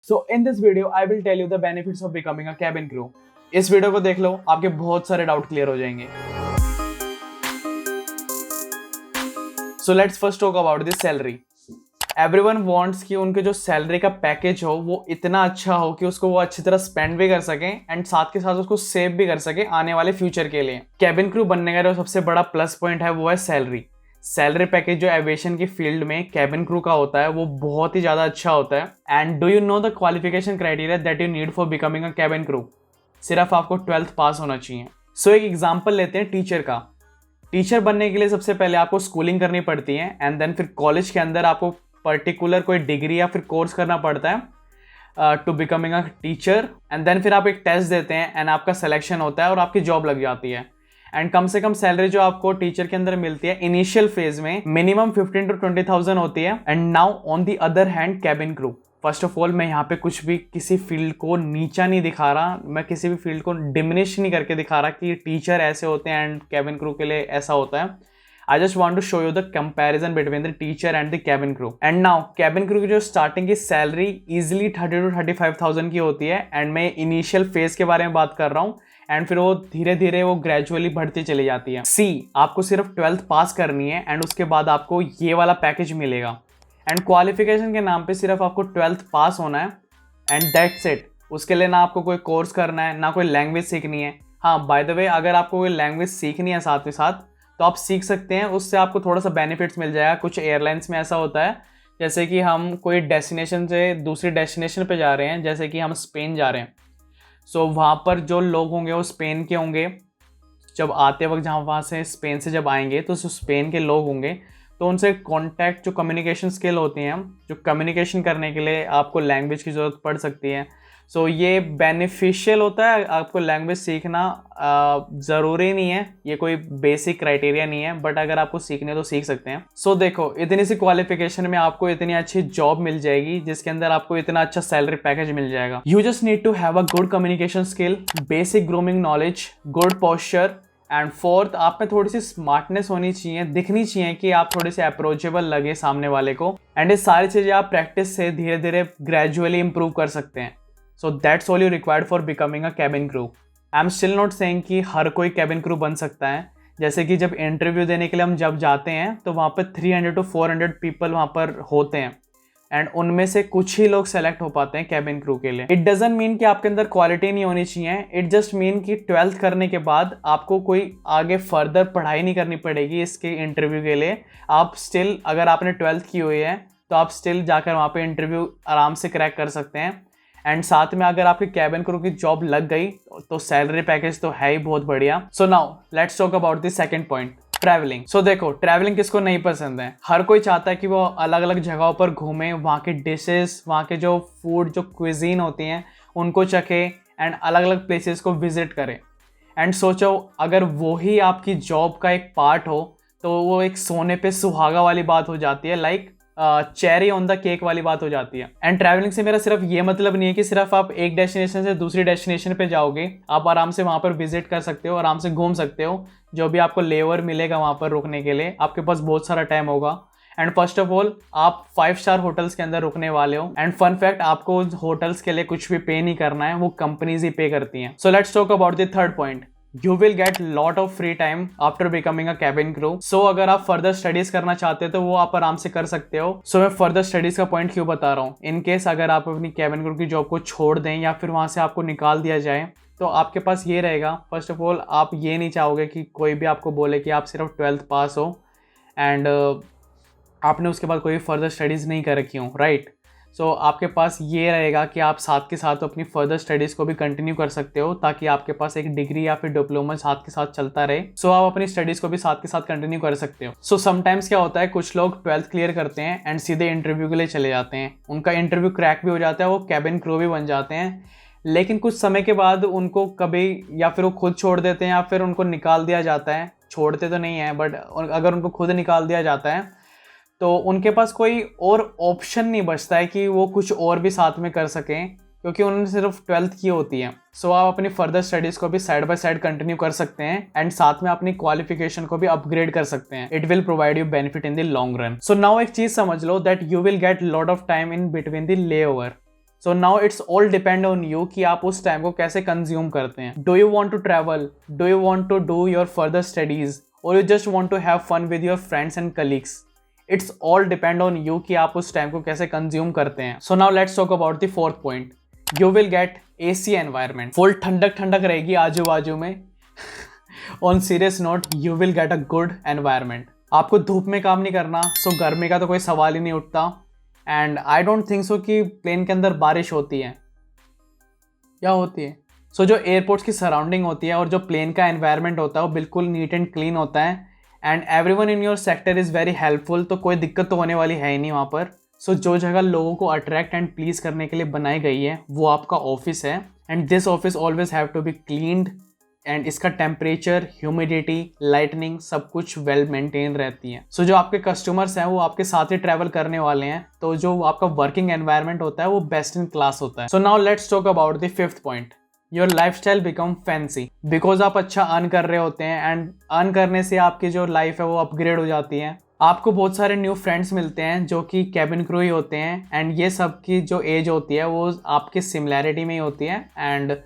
So in this video, I will tell you the benefits of becoming a cabin crew. इस video को देख लो, आपके बहुत सारे डाउट क्लियर हो जाएंगे. So let's first talk about the salary. Everyone wants कि उनके जो सैलरी का पैकेज हो वो इतना अच्छा हो कि उसको वो अच्छी तरह स्पेंड भी कर सकें एंड साथ के साथ उसको सेव भी कर सके आने वाले फ्यूचर के लिए. कैबिन क्रू बनने का जो सबसे बड़ा प्लस पॉइंट है वो है सैलरी. सैलरी पैकेज जो एविएशन की फील्ड में कैबिन क्रू का होता है वो बहुत ही ज़्यादा अच्छा होता है. And do you know the qualification criteria that you need for becoming a cabin crew? सिर्फ आपको 12th पास होना चाहिए. सो एक एग्जाम्पल लेते हैं टीचर का. टीचर बनने के लिए सबसे पहले आपको स्कूलिंग करनी पड़ती है एंड देन फिर कॉलेज के अंदर आपको पर्टिकुलर कोई डिग्री या फिर कोर्स करना पड़ता है to becoming a teacher. And then फिर आप एक टेस्ट देते हैं एंड आपका सिलेक्शन होता है और आपकी जॉब लग जाती है. एंड कम से कम सैलरी जो आपको टीचर के अंदर मिलती है इनिशियल फेज में मिनिमम 15 to 20,000 होती है. And now on the other hand cabin crew. First of all मैं यहाँ पे कुछ भी किसी फील्ड को नीचा नहीं दिखा रहा, मैं किसी भी फील्ड को डिमिनिश नहीं करके दिखा रहा कि टीचर ऐसे होते हैं एंड कैबिन क्रू के लिए ऐसा होता है. I just want to show you the comparison between the teacher and the cabin crew. And now cabin crew की जो स्टार्टिंग की सैलरी इजिली 30 to 35,000 की होती है. एंड मैं इनिशियल फेज के बारे में बात कर रहा हूँ एंड फिर वो धीरे धीरे वो ग्रेजुअली बढ़ती चली जाती है. आपको सिर्फ 12th पास करनी है एंड उसके बाद आपको ये वाला पैकेज मिलेगा. एंड क्वालिफिकेशन के नाम पे सिर्फ आपको 12th पास होना है एंड दैट्स इट. उसके लिए ना आपको कोई कोर्स करना है ना कोई लैंग्वेज सीखनी है. हाँ, बाय द वे अगर आपको कोई लैंग्वेज सीखनी है साथ में साथ तो आप सीख सकते हैं. उससे आपको थोड़ा सा बेनिफिट्स मिल जाएगा. कुछ एयरलाइंस में ऐसा होता है जैसे कि हम कोई डेस्टिनेशन से दूसरी डेस्टिनेशन पे जा रहे हैं, जैसे कि हम स्पेन जा रहे हैं. सो वहाँ पर जो लोग होंगे वो स्पेन के होंगे. जब आते वक्त जहाँ वहाँ से स्पेन से जब आएंगे तो स्पेन के लोग होंगे तो उनसे कॉन्टैक्ट जो कम्युनिकेशन स्किल होती हैं, जो कम्युनिकेशन करने के लिए आपको लैंग्वेज की ज़रूरत पड़ सकती है. सो ये बेनिफिशियल होता है. आपको लैंग्वेज सीखना ज़रूरी नहीं है, ये कोई बेसिक क्राइटेरिया नहीं है, बट अगर आपको सीखने तो सीख सकते हैं. सो देखो, इतनी सी क्वालिफिकेशन में आपको इतनी अच्छी जॉब मिल जाएगी जिसके अंदर आपको इतना अच्छा सैलरी पैकेज मिल जाएगा. You just need to have a good communication skill, basic grooming knowledge, good posture and fourth आप में थोड़ी सी स्मार्टनेस होनी चाहिए, दिखनी चाहिए कि आप थोड़े से अप्रोचेबल लगे सामने वाले को. एंड ये सारी चीज़ें आप प्रैक्टिस से धीरे धीरे ग्रेजुअली इंप्रूव कर सकते हैं. So that's all you required for becoming a cabin crew. I am still not saying कि हर कोई कैबिन क्रू बन सकता है. जैसे कि जब इंटरव्यू देने के लिए हम जब जाते हैं तो वहाँ पर 300 to 400 पीपल वहाँ पर होते हैं एंड उनमें से कुछ ही लोग सेलेक्ट हो पाते हैं कैबिन क्रू के लिए. इट डजंट मीन कि आपके अंदर क्वालिटी नहीं होनी चाहिए. इट जस्ट मीन कि 12th करने के बाद आपको कोई आगे फर्दर पढ़ाई नहीं करनी पड़ेगी इसके इंटरव्यू के लिए. आप स्टिल अगर आपने 12th की हुई है तो आप स्टिल जाकर वहाँ पे इंटरव्यू आराम से क्रैक कर सकते हैं. एंड साथ में अगर आपकी कैबिन क्रू की जॉब लग गई तो सैलरी पैकेज तो है ही बहुत बढ़िया. So now let's talk about the second point, travelling. So देखो, ट्रैवलिंग किसको नहीं पसंद है. हर कोई चाहता है कि वो अलग अलग जगहों पर घूमे, वहाँ के डिशेस, वहाँ के जो फूड जो क्विजीन होती हैं उनको चखे एंड अलग अलग प्लेसेस को विजिट करे. एंड सोचो अगर वो ही आपकी जॉब का एक पार्ट हो तो वो एक सोने पे सुहागा वाली बात हो जाती है, like cherry on the cake वाली बात हो जाती है. एंड ट्रैवलिंग से मेरा सिर्फ ये मतलब नहीं है कि सिर्फ आप एक डेस्टिनेशन से दूसरी डेस्टिनेशन पे जाओगे. आप आराम से वहाँ पर विजिट कर सकते हो, आराम से घूम सकते हो. जो भी आपको लेवर मिलेगा वहाँ पर रुकने के लिए आपके पास बहुत सारा टाइम होगा. एंड फर्स्ट ऑफ ऑल आप 5 स्टार होटल्स के अंदर रुकने वाले हो. एंड फन फैक्ट, आपको होटल्स के लिए कुछ भी पे नहीं करना है, वो कंपनीज ही पे करती हैं. So let's talk about the third point. You will get lot of free time after becoming a cabin crew. So अगर आप फर्दर स्टडीज करना चाहते हो तो वो आप आराम से कर सकते हो. सो मैं फर्दर स्टडीज का पॉइंट क्यों बता रहा हूँ. इन केस अगर आप अपनी कैबिन क्रू की जॉब को छोड़ दें या फिर वहाँ से आपको निकाल दिया जाए तो आपके पास ये रहेगा. फर्स्ट ऑफ ऑल आप ये नहीं चाहोगे कि कोई भी आपको बोले कि आप सिर्फ 12th पास हो एंड आपने उसके बाद कोई फर्दर स्टडीज़ नहीं कर रखी हो, राइट. सो आपके पास ये रहेगा कि आप साथ के साथ अपनी फर्दर स्टडीज़ को भी कंटिन्यू कर सकते हो ताकि आपके पास एक डिग्री या फिर डिप्लोमा साथ के साथ चलता रहे. सो आप अपनी स्टडीज़ को भी साथ के साथ कंटिन्यू कर सकते हो. सो समटाइम्स क्या होता है, कुछ लोग 12th क्लियर करते हैं एंड सीधे इंटरव्यू के लिए चले जाते हैं. उनका इंटरव्यू क्रैक भी हो जाता है, वो कैबिन क्रू भी बन जाते हैं. लेकिन कुछ समय के बाद उनको कभी या फिर वो खुद छोड़ देते हैं या फिर उनको निकाल दिया जाता है. छोड़ते तो नहीं है, बट अगर उनको खुद निकाल दिया जाता है तो उनके पास कोई और ऑप्शन नहीं बचता है कि वो कुछ और भी साथ में कर सकें क्योंकि उन्होंने सिर्फ 12th की होती है. सो आप अपनी फर्दर स्टडीज़ को भी साइड बाय साइड कंटिन्यू कर सकते हैं एंड साथ में अपनी क्वालिफिकेशन को भी अपग्रेड कर सकते हैं. It will provide you benefit in the long run. So now एक चीज़ समझ लो that you will get lot of time in between the layover. So now it's all depend on you कि आप उस टाइम को कैसे consume करते हैं. Do you want to travel, do you want to do your further studies, और you just want to have fun with your friends and colleagues. It's all depend on you कि आप उस time को कैसे consume करते हैं. सो now let's talk about the fourth point. You will gate AC environment. Full ठंडक ठंडक रहेगी आजू बाजू में. On serious note, you will get a good environment. आपको धूप में काम नहीं करना, सो गर्मी का तो कोई सवाल ही नहीं उठता. And I don't think so कि प्लेन के अंदर बारिश होती है या होती है. सो जो एयरपोर्ट्स की सराउंडिंग होती है और जो प्लेन का एनवायरनमेंट होता है वो बिल्कुल नीट एंड क्लीन होता है. And everyone in your sector is very helpful. तो कोई दिक्कत तो होने वाली है ही नहीं वहाँ पर. सो जो जगह लोगों को अट्रैक्ट एंड प्लीज करने के लिए बनाई गई है वो आपका ऑफिस है. And this office always have to be cleaned. And इसका टेम्परेचर, ह्यूमिडिटी, लाइटनिंग सब कुछ वेल मेंटेन रहती है. सो जो आपके कस्टमर्स हैं वो आपके साथ ही ट्रैवल करने वाले हैं, तो जो आपका वर्किंग एनवायरनमेंट होता है वो बेस्ट इन क्लास होता है. सो now let's talk about the fifth point. Your life style become fancy because आप अच्छा अर्न कर रहे होते हैं. एंड अर्न करने से आपकी जो लाइफ है वो अपग्रेड हो जाती है. आपको बहुत सारे न्यू फ्रेंड्स मिलते हैं जो कि कैबिन क्रू ही होते हैं. एंड ये सब की जो एज होती है वो आपकी सिमिलैरिटी में ही होती है. एंड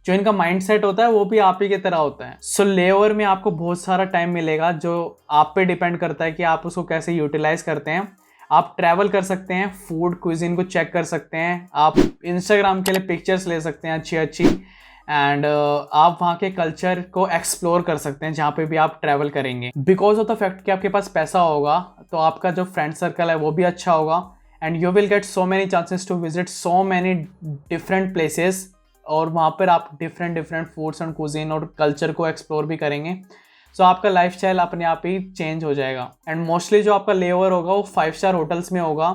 जो इनका माइंडसेट होता है वो भी आप ही की तरह होता है. सो लेओवर में आपको बहुत सारा टाइम मिलेगा जो आप पे डिपेंड करता है कि आप उसको कैसे यूटिलाइज करते हैं. आप ट्रैवल कर सकते हैं, फूड क्विजीन को चेक कर सकते हैं, आप इंस्टाग्राम के लिए पिक्चर्स ले सकते हैं अच्छी अच्छी. एंड आप वहाँ के कल्चर को एक्सप्लोर कर सकते हैं जहाँ पे भी आप ट्रैवल करेंगे. बिकॉज ऑफ द फैक्ट कि आपके पास पैसा होगा तो आपका जो फ्रेंड सर्कल है वो भी अच्छा होगा. And you will get so many chances to visit so many different places. और वहाँ पर आप डिफरेंट फूड्स एंड कुजीन और कल्चर को एक्सप्लोर भी करेंगे. सो आपका लाइफस्टाइल अपने आप ही चेंज हो जाएगा. एंड मोस्टली जो आपका लेओवर होगा वो 5 स्टार होटल्स में होगा.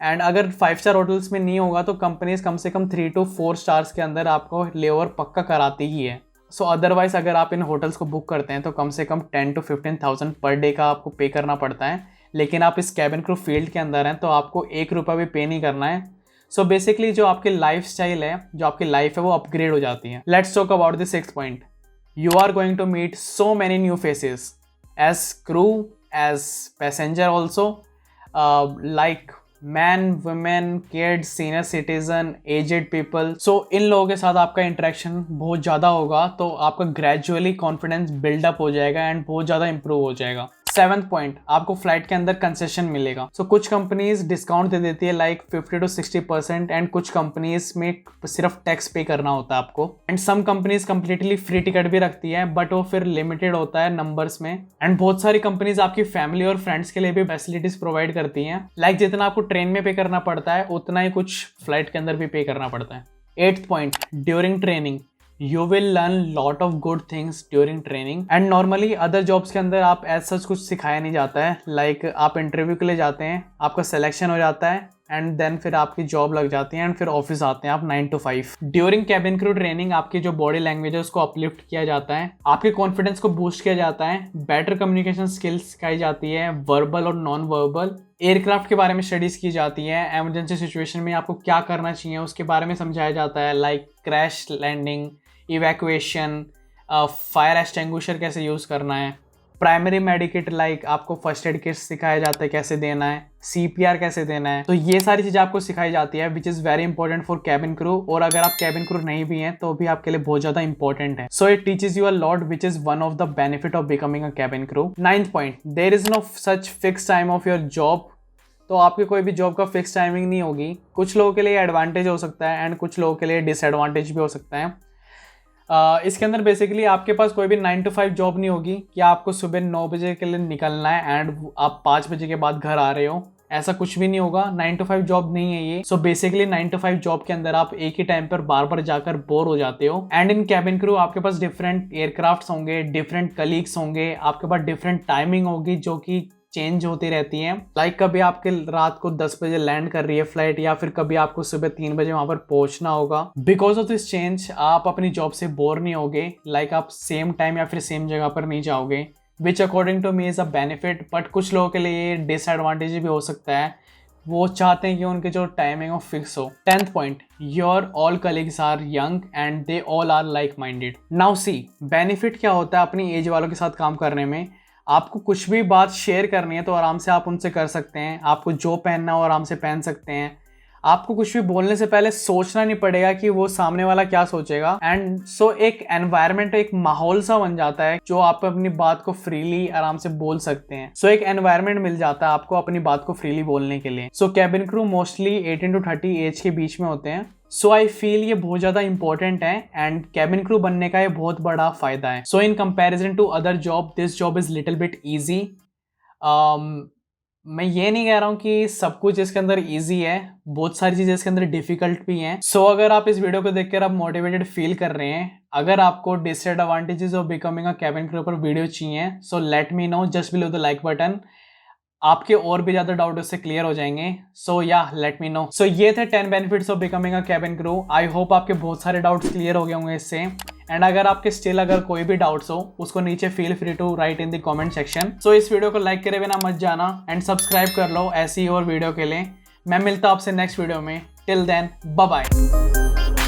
एंड अगर 5 स्टार होटल्स में नहीं होगा तो कंपनीज कम से कम 3 to 4 स्टार्स के अंदर आपको लेओवर पक्का कराती ही है. सो अदरवाइज अगर आप इन होटल्स को बुक करते हैं तो कम से कम 10 to 15,000 पर डे का आपको पे करना पड़ता है. लेकिन आप इस कैबिन क्रू फील्ड के अंदर हैं तो आपको 1 रुपया भी पे नहीं करना है. सो बेसिकली जो आपकी लाइफ स्टाइल है, जो आपकी लाइफ है वो अपग्रेड हो जाती है. Let's talk about the sixth point. You are going to meet so many new faces as crew, as passenger also, like man, women, kids, senior citizen, aged people. So इन लोगों के साथ आपका इंटरेक्शन बहुत ज़्यादा होगा तो आपका ग्रेजुअली कॉन्फिडेंस बिल्डअप हो जाएगा एंड बहुत ज़्यादा इंप्रूव हो जाएगा. 7th पॉइंट, आपको फ्लाइट के अंदर कंसेशन मिलेगा. सो कुछ कंपनीज डिस्काउंट दे देती है लाइक 50 to 60%. एंड कुछ कंपनीज में सिर्फ टैक्स पे करना होता है आपको. And some companies completely free ticket भी रखती है बट वो फिर लिमिटेड होता है नंबर्स में. एंड बहुत सारी कंपनीज आपकी फैमिली और फ्रेंड्स के लिए भी फैसिलिटीज प्रोवाइड करती हैं. लाइक जितना आपको ट्रेन में पे करना पड़ता है उतना ही कुछ फ्लाइट के अंदर भी पे करना पड़ता है. 8th point, during training you will learn lot of good things during training. and normally other jobs के अंदर आप as such कुछ सिखाया नहीं जाता है. like आप इंटरव्यू के लिए जाते हैं, आपका सिलेक्शन हो जाता है एंड देन फिर आपकी जॉब लग जाती है एंड फिर ऑफिस आते हैं आप 9 to 5. During cabin crew training आपकी जो बॉडी लैंग्वेज है उसको अपलिफ्ट किया जाता है, आपके कॉन्फिडेंस को बूस्ट किया जाता है, बेटर कम्युनिकेशन स्किल्स सिखाई जाती है, वर्बल और नॉन वर्बल. एयरक्राफ्ट के बारे में स्टडीज की जाती है. एमरजेंसी सिचुएशन में आपको क्या करना चाहिए उसके बारे में समझाया जाता है, like crash landing, evacuation, fire extinguisher कैसे यूज़ करना है, प्राइमरी मेडिकेट लाइक आपको फर्स्ट एड किट सिखाया जाता है कैसे देना है, CPR कैसे देना है. तो ये सारी चीज़ें आपको सिखाई जाती है which is very important for cabin crew. और अगर आप कैबिन क्रू नहीं भी हैं तो भी आपके लिए बहुत ज़्यादा इंपॉर्टेंट है. So it teaches you a lot which is one of the benefit of becoming a cabin crew. 9th point, there is no such fix time of your job. तो आपकी कोई भी जॉब का फिक्स टाइमिंग नहीं होगी. कुछ लोगों के लिए एडवांटेज हो सकता है एंड कुछ लोगों के लिए डिसएडवांटेज भी हो सकता है. इसके अंदर बेसिकली आपके पास कोई भी 9 to 5 जॉब नहीं होगी कि आपको सुबह 9 बजे के लिए निकलना है एंड आप 5 बजे के बाद घर आ रहे हो. ऐसा कुछ भी नहीं होगा. 9 to 5 जॉब नहीं है ये. सो बेसिकली 9 to 5 जॉब के अंदर आप एक ही टाइम पर बार बार जाकर बोर हो जाते हो. एंड इन कैबिन क्रू आपके पास डिफरेंट एयरक्राफ्ट होंगे, डिफरेंट कलीग्स होंगे, आपके पास डिफरेंट टाइमिंग होगी जो कि चेंज होती रहती हैं. लाइक कभी आपके रात को 10 बजे लैंड कर रही है फ्लाइट या फिर कभी आपको सुबह 3 बजे वहां पर पहुंचना होगा. बिकॉज ऑफ दिस चेंज आप अपनी जॉब से बोर नहीं होगे. लाइक आप सेम टाइम या फिर सेम जगह पर नहीं जाओगे which according to me is a benefit. But कुछ लोगों के लिए ये डिसएडवांटेज भी हो सकता है. वो चाहते हैं कि उनके जो टाइमिंग हो फिक्स हो. 10th point, your all colleagues are young and they all are like minded. Now see benefit क्या होता है अपनी एज वालों के साथ काम करने में. आपको कुछ भी बात शेयर करनी है तो आराम से आप उनसे कर सकते हैं. आपको जो पहनना हो आराम से पहन सकते हैं. आपको कुछ भी बोलने से पहले सोचना नहीं पड़ेगा कि वो सामने वाला क्या सोचेगा। एंड सो एक एनवायरनमेंट, एक माहौल सा बन जाता है जो आप अपनी बात को फ्रीली आराम से बोल सकते हैं। सो एक एनवायरनमेंट मिल जाता है आपको अपनी बात को फ्रीली बोलने के लिए। So cabin crew mostly 18 to 30 age के बीच में होते हैं। सो आई फील ये बहुत ज़्यादा इंपॉर्टेंट है एंड कैबिन क्रू बनने का ये बहुत बड़ा फायदा है। So in comparison to other job, this job is little bit easy. मैं ये नहीं कह रहा हूँ कि सब कुछ इसके अंदर इजी है, बहुत सारी चीज़ें इसके अंदर डिफिकल्ट भी हैं। सो अगर आप इस वीडियो को देखकर आप मोटिवेटेड फील कर रहे हैं, अगर आपको disadvantages of becoming a cabin crew पर वीडियो चाहिए, so let me know just below the like button. आपके और भी ज़्यादा डाउट उससे क्लियर हो जाएंगे। सो या लेट मी नो। सो ये थे 10 benefits of becoming a cabin crew. I hope आपके बहुत सारे डाउट्स क्लियर हो गए होंगे इससे। एंड अगर आपके स्टिल अगर कोई भी डाउट्स हो उसको नीचे feel free to write in the comment section. So इस वीडियो को लाइक करे बिना मत जाना एंड सब्सक्राइब कर लो ऐसी और वीडियो के लिए। मैं मिलता हूं आपसे नेक्स्ट वीडियो में। Till then bye bye.